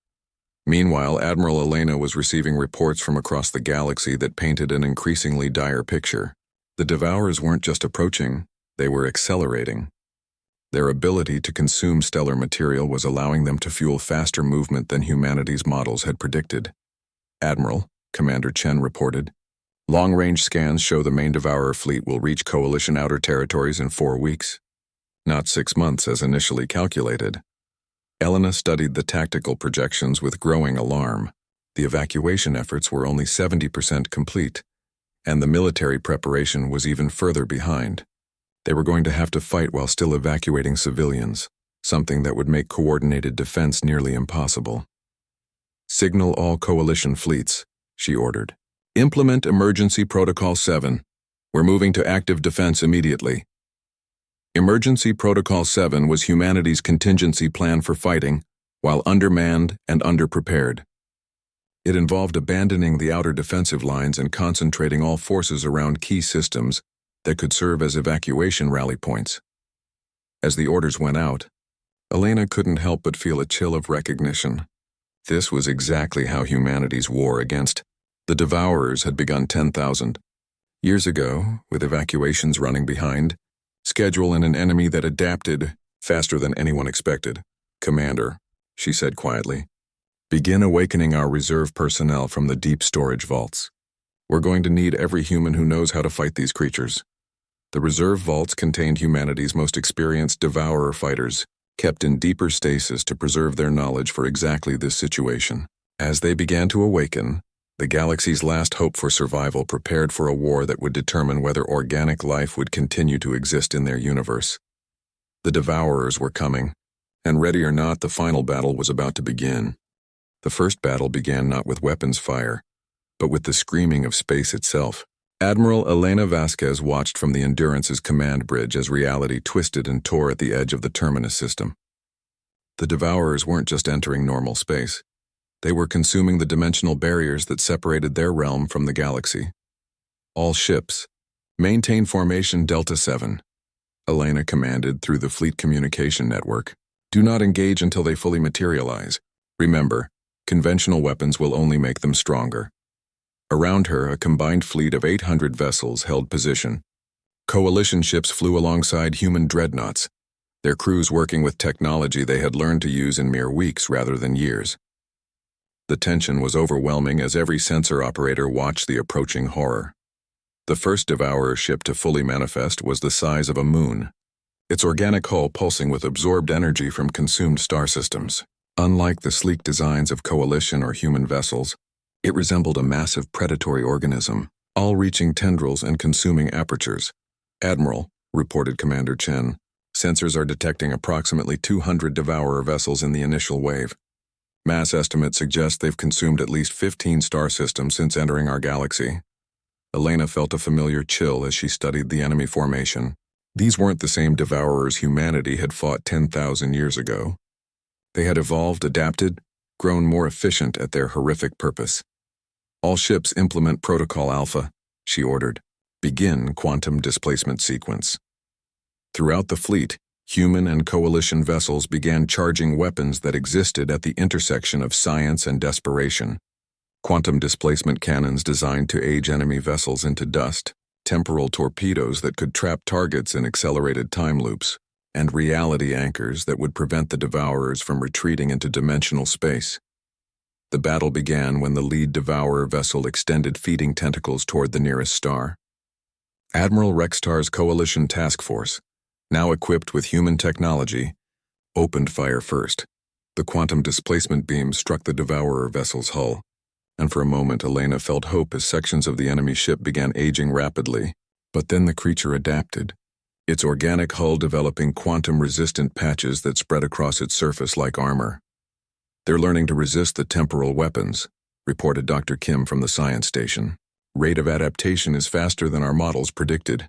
Meanwhile, Admiral Elena was receiving reports from across the galaxy that painted an increasingly dire picture. The Devourers weren't just approaching, they were accelerating. Their ability to consume stellar material was allowing them to fuel faster movement than humanity's models had predicted. Admiral, Commander Chen reported, long-range scans show the main Devourer fleet will reach Coalition outer territories in 4 weeks. Not 6 months as initially calculated. Elena studied the tactical projections with growing alarm. The evacuation efforts were only 70% complete, and the military preparation was even further behind. They were going to have to fight while still evacuating civilians, something that would make coordinated defense nearly impossible. Signal all coalition fleets, she ordered. Implement Emergency Protocol 7. We're moving to active defense immediately. Emergency Protocol 7 was humanity's contingency plan for fighting, while undermanned and underprepared. It involved abandoning the outer defensive lines and concentrating all forces around key systems that could serve as evacuation rally points. As the orders went out, Elena couldn't help but feel a chill of recognition. This was exactly how humanity's war against the Devourers had begun 10,000 years ago, with evacuations running behind schedule and an enemy that adapted faster than anyone expected. Commander, she said quietly, begin awakening our reserve personnel from the deep storage vaults. We're going to need every human who knows how to fight these creatures. The reserve vaults contained humanity's most experienced Devourer fighters, kept in deeper stasis to preserve their knowledge for exactly this situation. As they began to awaken, the galaxy's last hope for survival prepared for a war that would determine whether organic life would continue to exist in their universe. The Devourers were coming, and ready or not, the final battle was about to begin. The first battle began not with weapons fire, but with the screaming of space itself. Admiral Elena Vasquez watched from the Endurance's command bridge as reality twisted and tore at the edge of the terminus system. The Devourers weren't just entering normal space. They were consuming the dimensional barriers that separated their realm from the galaxy. All ships, maintain formation Delta 7, Elena commanded through the fleet communication network. Do not engage until they fully materialize. Remember, conventional weapons will only make them stronger. Around her, a combined fleet of 800 vessels held position. Coalition ships flew alongside human dreadnoughts, their crews working with technology they had learned to use in mere weeks rather than years. The tension was overwhelming as every sensor operator watched the approaching horror. The first Devourer ship to fully manifest was the size of a moon, its organic hull pulsing with absorbed energy from consumed star systems. Unlike the sleek designs of Coalition or human vessels, it resembled a massive predatory organism, all reaching tendrils and consuming apertures. Admiral, reported Commander Chen, sensors are detecting approximately 200 Devourer vessels in the initial wave. Mass estimates suggest they've consumed at least 15 star systems since entering our galaxy. Elena felt a familiar chill as she studied the enemy formation. These weren't the same Devourers humanity had fought 10,000 years ago. They had evolved, adapted, grown more efficient at their horrific purpose. All ships implement Protocol Alpha, she ordered. Begin quantum displacement sequence. Throughout the fleet, human and coalition vessels began charging weapons that existed at the intersection of science and desperation. Quantum displacement cannons designed to age enemy vessels into dust, temporal torpedoes that could trap targets in accelerated time loops, and reality anchors that would prevent the Devourers from retreating into dimensional space. The battle began when the lead Devourer vessel extended feeding tentacles toward the nearest star. Admiral Rextar's Coalition Task Force, now equipped with human technology, opened fire first. The quantum displacement beam struck the Devourer vessel's hull, and for a moment Elena felt hope as sections of the enemy ship began aging rapidly. But then the creature adapted, its organic hull developing quantum-resistant patches that spread across its surface like armor. They're learning to resist the temporal weapons, reported Dr. Kim from the science station. Rate of adaptation is faster than our models predicted.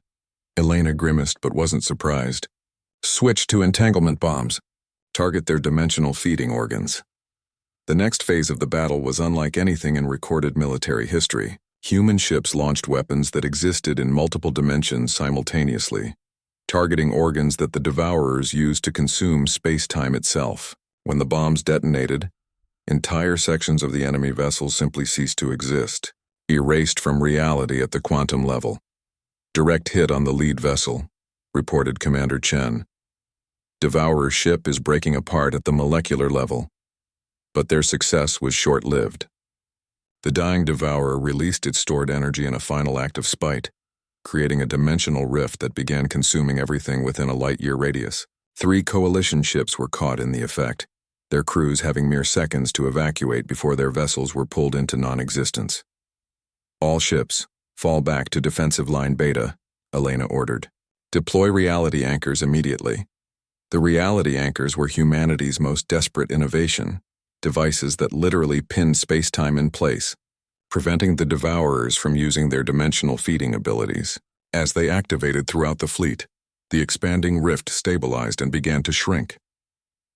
Elena grimaced but wasn't surprised. Switch to entanglement bombs. Target their dimensional feeding organs. The next phase of the battle was unlike anything in recorded military history. Human ships launched weapons that existed in multiple dimensions simultaneously, targeting organs that the Devourers used to consume space-time itself. When the bombs detonated, entire sections of the enemy vessel simply ceased to exist, erased from reality at the quantum level. Direct hit on the lead vessel, reported Commander Chen. Devourer's ship is breaking apart at the molecular level. But their success was short-lived. The dying Devourer released its stored energy in a final act of spite, creating a dimensional rift that began consuming everything within a light-year radius. 3 coalition ships were caught in the effect, their crews having mere seconds to evacuate before their vessels were pulled into non-existence. All ships, fall back to defensive line Beta, Elena ordered. Deploy reality anchors immediately. The reality anchors were humanity's most desperate innovation, devices that literally pinned space-time in place, preventing the Devourers from using their dimensional feeding abilities. As they activated throughout the fleet, the expanding rift stabilized and began to shrink.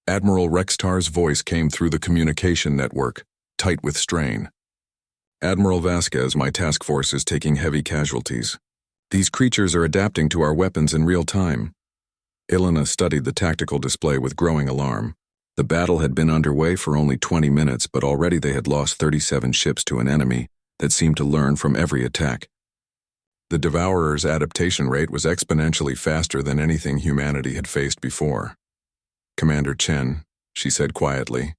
Admiral Rextar's voice came through the communication network, tight with strain. Admiral Vasquez, my task force is taking heavy casualties. These creatures are adapting to our weapons in real time. Elena studied the tactical display with growing alarm. The battle had been underway for only 20 minutes, but already they had lost 37 ships to an enemy that seemed to learn from every attack. The Devourer's adaptation rate was exponentially faster than anything humanity had faced before. Commander Chen, she said quietly,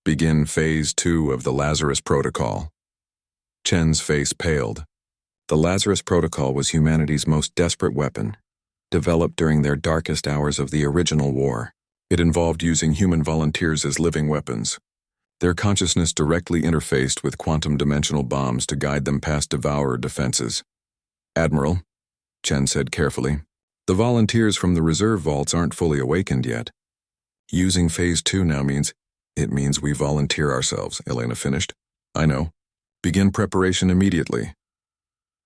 begin Phase 2 of the Lazarus Protocol. Chen's face paled. The Lazarus Protocol was humanity's most desperate weapon, developed during their darkest hours of the original war. It involved using human volunteers as living weapons. Their consciousness directly interfaced with quantum-dimensional bombs to guide them past Devourer defenses. Admiral, Chen said carefully, the volunteers from the reserve vaults aren't fully awakened yet. Using Phase 2 now means we volunteer ourselves, Elena finished. I know. Begin preparation immediately.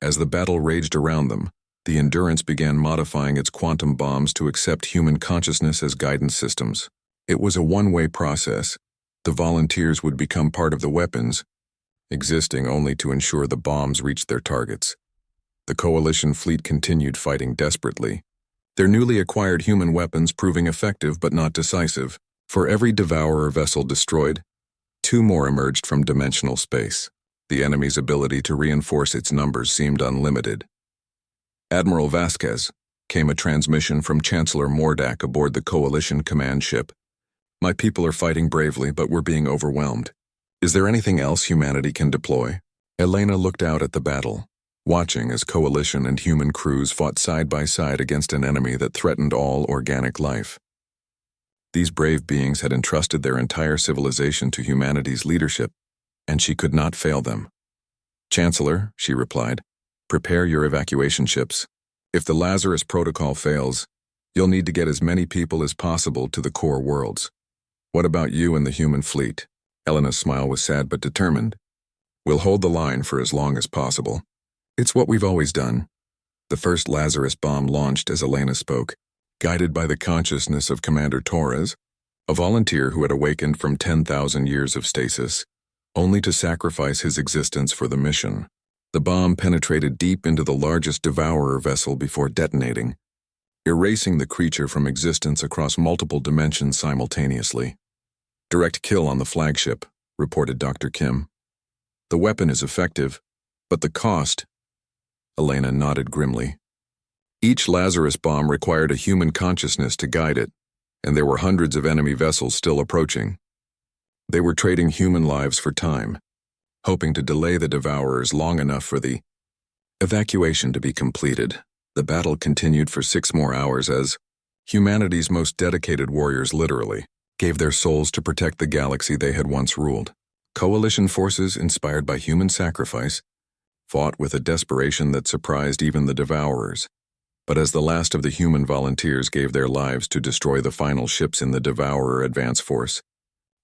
As the battle raged around them, the Endurance began modifying its quantum bombs to accept human consciousness as guidance systems. It was a one-way process. The volunteers would become part of the weapons, existing only to ensure the bombs reached their targets. The Coalition fleet continued fighting desperately, their newly acquired human weapons proving effective but not decisive. For every Devourer vessel destroyed, 2 more emerged from dimensional space. The enemy's ability to reinforce its numbers seemed unlimited. Admiral Vasquez, came a transmission from Chancellor Mordak aboard the Coalition command ship. My people are fighting bravely, but we're being overwhelmed. Is there anything else humanity can deploy? Elena looked out at the battle, watching as Coalition and human crews fought side by side against an enemy that threatened all organic life. These brave beings had entrusted their entire civilization to humanity's leadership, and she could not fail them. Chancellor, she replied, prepare your evacuation ships. If the Lazarus Protocol fails, you'll need to get as many people as possible to the core worlds. What about you and the human fleet? Elena's smile was sad but determined. We'll hold the line for as long as possible. It's what we've always done. The first Lazarus bomb launched as Elena spoke, guided by the consciousness of Commander Torres, a volunteer who had awakened from 10,000 years of stasis, only to sacrifice his existence for the mission. The bomb penetrated deep into the largest Devourer vessel before detonating, erasing the creature from existence across multiple dimensions simultaneously. Direct kill on the flagship, reported Dr. Kim. The weapon is effective, but the cost... Elena nodded grimly. Each Lazarus bomb required a human consciousness to guide it, and there were hundreds of enemy vessels still approaching. They were trading human lives for time, hoping to delay the Devourers long enough for the evacuation to be completed. The battle continued for 6 more hours as humanity's most dedicated warriors literally gave their souls to protect the galaxy they had once ruled. Coalition forces, inspired by human sacrifice, fought with a desperation that surprised even the Devourers. But as the last of the human volunteers gave their lives to destroy the final ships in the Devourer advance force,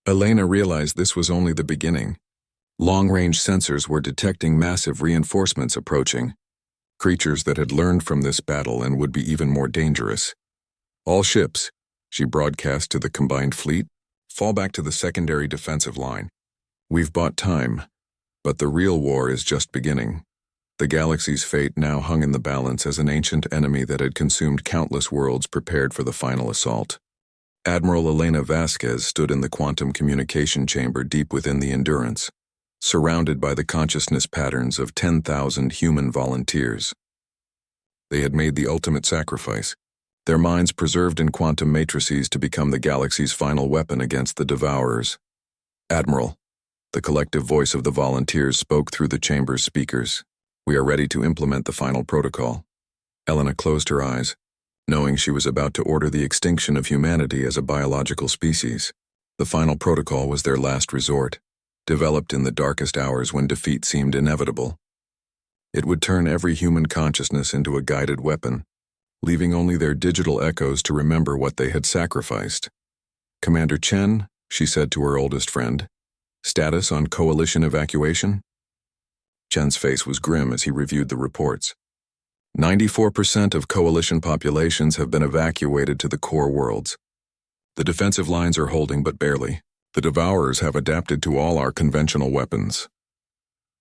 Elena realized this was only the beginning. Long-range sensors were detecting massive reinforcements approaching, creatures that had learned from this battle and would be even more dangerous. All ships, she broadcast to the combined fleet, fall back to the secondary defensive line. We've bought time, but the real war is just beginning. The galaxy's fate now hung in the balance as an ancient enemy that had consumed countless worlds prepared for the final assault. Admiral Elena Vasquez stood in the quantum communication chamber deep within the Endurance, surrounded by the consciousness patterns of 10,000 human volunteers. They had made the ultimate sacrifice, their minds preserved in quantum matrices to become the galaxy's final weapon against the Devourers. Admiral, the collective voice of the volunteers spoke through the chamber's speakers. We are ready to implement the final protocol. Elena closed her eyes, knowing she was about to order the extinction of humanity as a biological species. The final protocol was their last resort, developed in the darkest hours when defeat seemed inevitable. It would turn every human consciousness into a guided weapon, leaving only their digital echoes to remember what they had sacrificed. Commander Chen, she said to her oldest friend, status on Coalition evacuation? Chen's face was grim as he reviewed the reports. 94% of Coalition populations have been evacuated to the core worlds. The defensive lines are holding but barely. The Devourers have adapted to all our conventional weapons.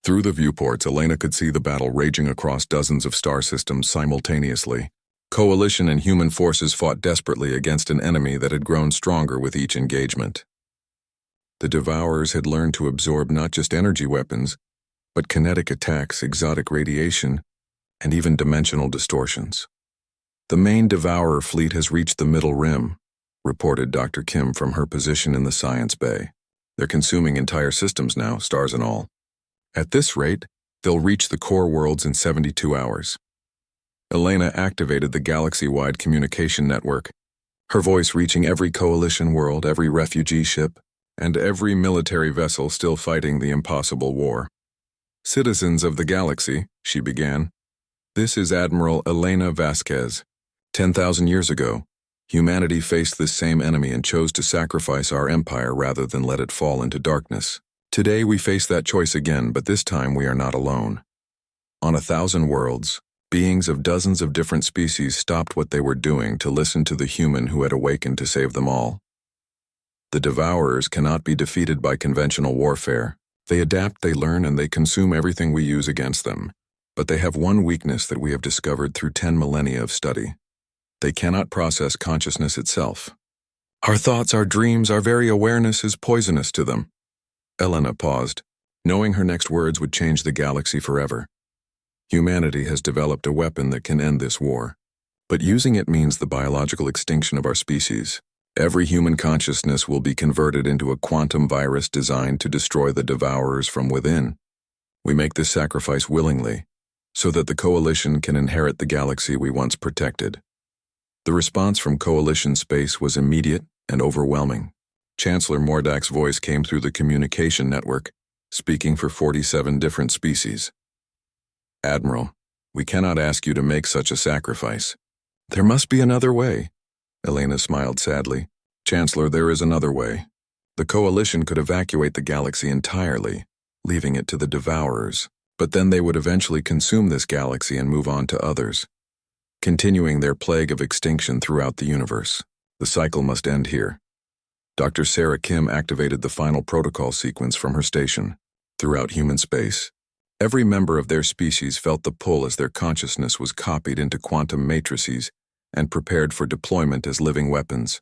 Through the viewports, Elena could see the battle raging across dozens of star systems simultaneously. Coalition and human forces fought desperately against an enemy that had grown stronger with each engagement. The Devourers had learned to absorb not just energy weapons, but kinetic attacks, exotic radiation, and even dimensional distortions. The main Devourer fleet has reached the Middle Rim, reported Dr. Kim from her position in the science bay. They're consuming entire systems now, stars and all. At this rate, they'll reach the core worlds in 72 hours. Elena activated the galaxy-wide communication network, her voice reaching every coalition world, every refugee ship, and every military vessel still fighting the impossible war. Citizens of the galaxy, she began. This is Admiral Elena Vasquez. 10,000 years ago, humanity faced this same enemy and chose to sacrifice our empire rather than let it fall into darkness. Today we face that choice again, but this time we are not alone. On 1,000 worlds, beings of dozens of different species stopped what they were doing to listen to the human who had awakened to save them all. The Devourers cannot be defeated by conventional warfare. They adapt, they learn, and they consume everything we use against them. But they have one weakness that we have discovered through 10 millennia of study. They cannot process consciousness itself. Our thoughts, our dreams, our very awareness is poisonous to them. Elena paused, knowing her next words would change the galaxy forever. Humanity has developed a weapon that can end this war. But using it means the biological extinction of our species. Every human consciousness will be converted into a quantum virus designed to destroy the Devourers from within. We make this sacrifice willingly, so that the Coalition can inherit the galaxy we once protected. The response from Coalition space was immediate and overwhelming. Chancellor Mordak's voice came through the communication network, speaking for 47 different species. Admiral, we cannot ask you to make such a sacrifice. There must be another way. Elena smiled sadly. Chancellor, there is another way. The Coalition could evacuate the galaxy entirely, leaving it to the Devourers, but then they would eventually consume this galaxy and move on to others, continuing their plague of extinction throughout the universe. The cycle must end here. Dr. Sarah Kim activated the final protocol sequence from her station. Throughout human space, every member of their species felt the pull as their consciousness was copied into quantum matrices and prepared for deployment as living weapons.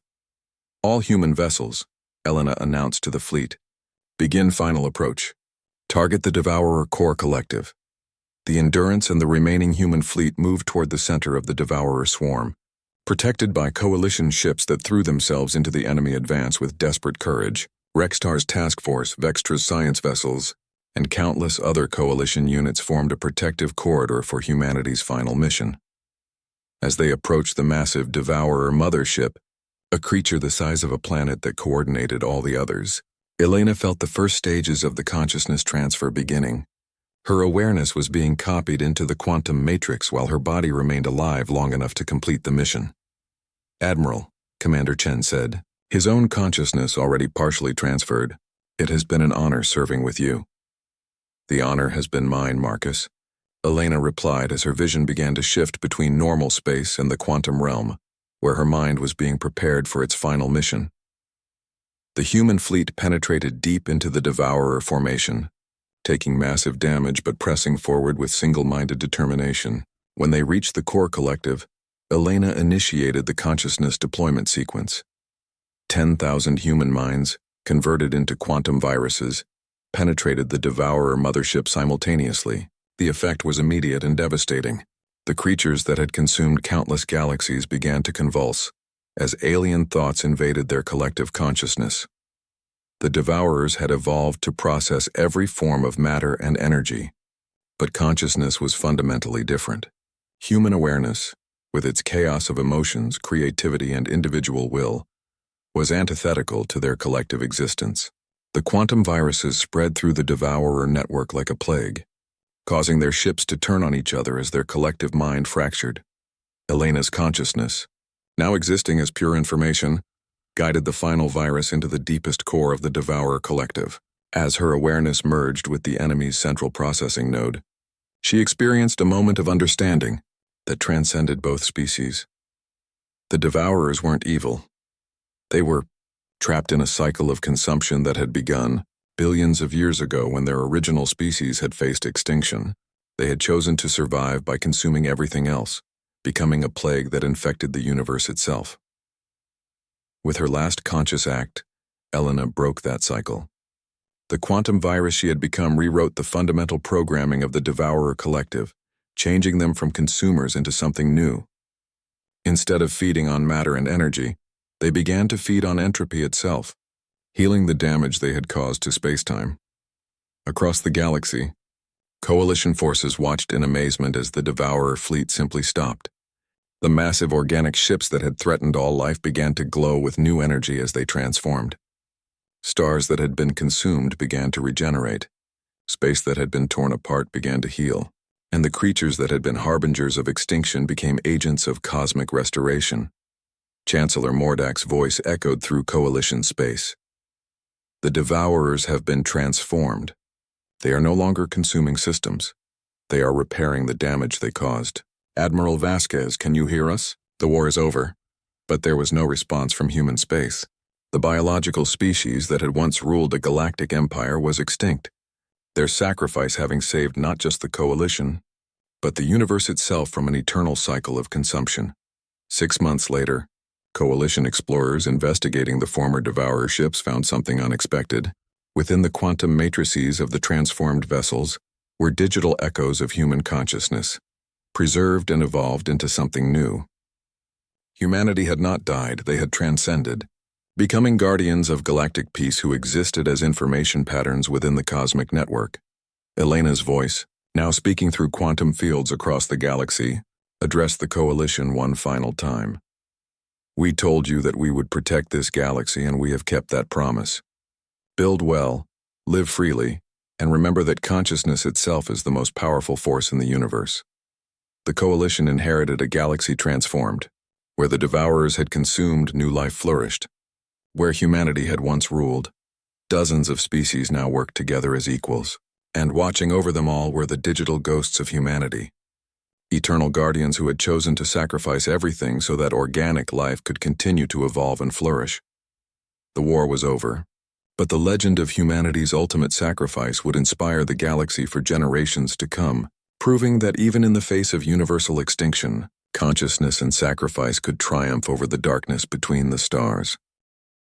All human vessels, Elena announced to the fleet, begin final approach. Target the Devourer core collective. The Endurance and the remaining human fleet moved toward the center of the Devourer swarm, protected by Coalition ships that threw themselves into the enemy advance with desperate courage. Rextar's task force, Vextra's science vessels, and countless other Coalition units formed a protective corridor for humanity's final mission. As they approached the massive Devourer mothership, a creature the size of a planet that coordinated all the others, Elena felt the first stages of the consciousness transfer beginning. Her awareness was being copied into the quantum matrix while her body remained alive long enough to complete the mission. Admiral, Commander Chen said, his own consciousness already partially transferred. It has been an honor serving with you. "The honor has been mine, Marcus," Elena replied as her vision began to shift between normal space and the quantum realm, where her mind was being prepared for its final mission. The human fleet penetrated deep into the Devourer formation, taking massive damage but pressing forward with single-minded determination. When they reached the core collective, Elena initiated the consciousness deployment sequence. 10,000 human minds, converted into quantum viruses, penetrated the Devourer mothership simultaneously. The effect was immediate and devastating. The creatures that had consumed countless galaxies began to convulse, as alien thoughts invaded their collective consciousness. The Devourers had evolved to process every form of matter and energy, but consciousness was fundamentally different. Human awareness, with its chaos of emotions, creativity, and individual will, was antithetical to their collective existence. The quantum viruses spread through the Devourer network like a plague, causing their ships to turn on each other as their collective mind fractured. Elena's consciousness, now existing as pure information, guided the final virus into the deepest core of the Devourer collective. As her awareness merged with the enemy's central processing node, she experienced a moment of understanding that transcended both species. The Devourers weren't evil. They were trapped in a cycle of consumption that had begun billions of years ago when their original species had faced extinction. They had chosen to survive by consuming everything else, becoming a plague that infected the universe itself. With her last conscious act, Elena broke that cycle. The quantum virus she had become rewrote the fundamental programming of the Devourer collective, changing them from consumers into something new. Instead of feeding on matter and energy, they began to feed on entropy itself, healing the damage they had caused to spacetime. Across the galaxy, Coalition forces watched in amazement as the Devourer fleet simply stopped. The massive organic ships that had threatened all life began to glow with new energy as they transformed. Stars that had been consumed began to regenerate. Space that had been torn apart began to heal. And the creatures that had been harbingers of extinction became agents of cosmic restoration. Chancellor Mordak's voice echoed through Coalition space. The Devourers have been transformed. They are no longer consuming systems. They are repairing the damage they caused. Admiral Vasquez, can you hear us? The war is over. But there was no response from human space. The biological species that had once ruled a galactic empire was extinct, their sacrifice having saved not just the Coalition, but the universe itself from an eternal cycle of consumption. 6 months later, Coalition explorers investigating the former Devourer ships found something unexpected. Within the quantum matrices of the transformed vessels were digital echoes of human consciousness, preserved and evolved into something new. Humanity had not died, they had transcended, becoming guardians of galactic peace who existed as information patterns within the cosmic network. Elena's voice, now speaking through quantum fields across the galaxy, addressed the Coalition one final time. We told you that we would protect this galaxy, and we have kept that promise. Build well, live freely, and remember that consciousness itself is the most powerful force in the universe. The Coalition inherited a galaxy transformed. Where the Devourers had consumed, new life flourished. Where humanity had once ruled, dozens of species now worked together as equals, and watching over them all were the digital ghosts of humanity. Eternal guardians who had chosen to sacrifice everything so that organic life could continue to evolve and flourish. The war was over, but the legend of humanity's ultimate sacrifice would inspire the galaxy for generations to come, proving that even in the face of universal extinction, consciousness and sacrifice could triumph over the darkness between the stars.